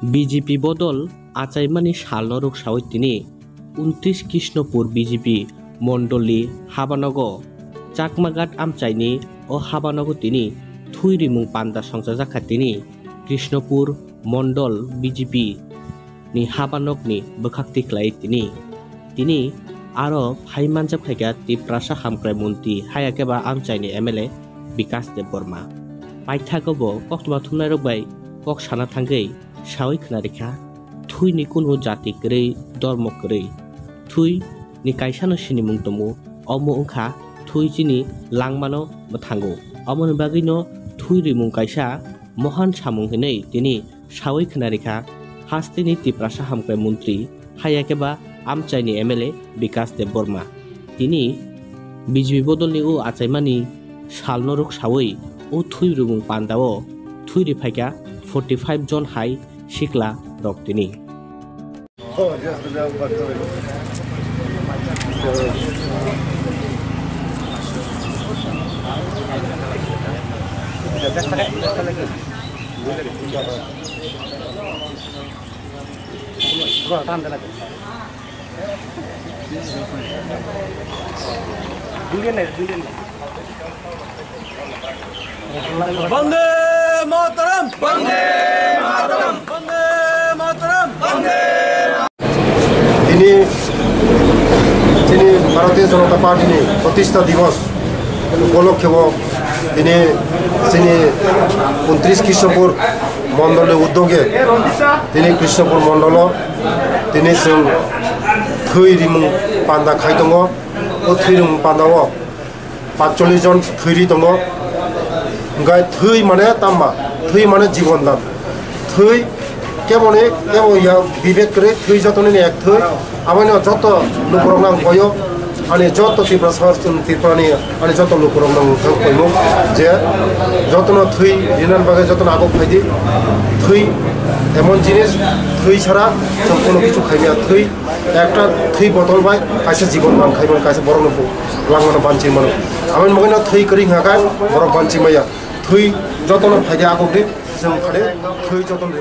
BJP বদল আচাইমানি সালনরক সাহিত্যিনী 29 Krishnapur BJP মন্ডলী হাবানগ চাকমাঘাট আমচাইনি ও হাবানগ তিনি থুইরিমুং পান্দা সংসার জাখাতিনি Krishnapur Mandal BJP ni habanok ni bekakti klai তিনি আরো ফাইমানজাব খাইকা তিপ্রাসা হামক্রাই মন্ত্রী হায়াকেবা আমচাইনি এমএলএ বিকাশ দেব বর্মা পাইথাগব কক্তবা থুনাই রবাই কক সানা থাঙ্গै সাওই খনারিখা থুই ni কুনো জাতি কरै ধর্ম কरै থুই ni কাইসানো সিনি মুংতমু অমো ওংখা থুই চিনি লাংমানো থাঙ্গো অমন বাগিনো থুই রিমুং কাইসা মহান সামুং হিनै তিনি সাওই খনারিখা হাস্তিনি তিপ্রাসা হামক্রাই মন্ত্রী হায়াকেবা আমচাইনি এমএলএ বিকাশ দেব বর্মা তিনি বিজেপি বদলনি ও আচাইমানি সালনরক সাওই ও থুই রুমুং পান্দাও থুই রিফাইকা 45 জন হাই শিকলা রক তিনি বন্দে মাতরম বন্দে মাতরম বন্দে মাতরম বন্দে তিনি ভারতীয় জনতা পার্টি প্রতিষ্ঠা দিবস উপলক্ষে তিনি 29 কৃষ্ণপুর মন্ডলের উদ্যোগে তিনি কৃষ্ণপুর মন্ডল তিনি থুই রিমুং পান্দা খাই দङ ও থুই রিমুং পান্দাও 45 জন থুইরি দङ ओमफ्राय थै माने ताम्बा थै माने जीवन दान थै केवल या विवेक करे थै जतने एक थै आमाने जत लोकरं नां गयो अनि जत तिब्रा सरसन तिब्रानि अनि जत लोकरं नां गयो जे जतन थै रिनान बागे जतन आगो फाइदि थै एमन जिनिस थै छाड़ा जों कोनो किछु खाइया थै একটা थै बदल बाय कासे जीवन मान खाइबन कासे बरनो लांगनो बानचि मानो आमाने मगैना थै करि हागाय बर बानचि माया थै जतन फाइदे आगो जों खादे थै जतन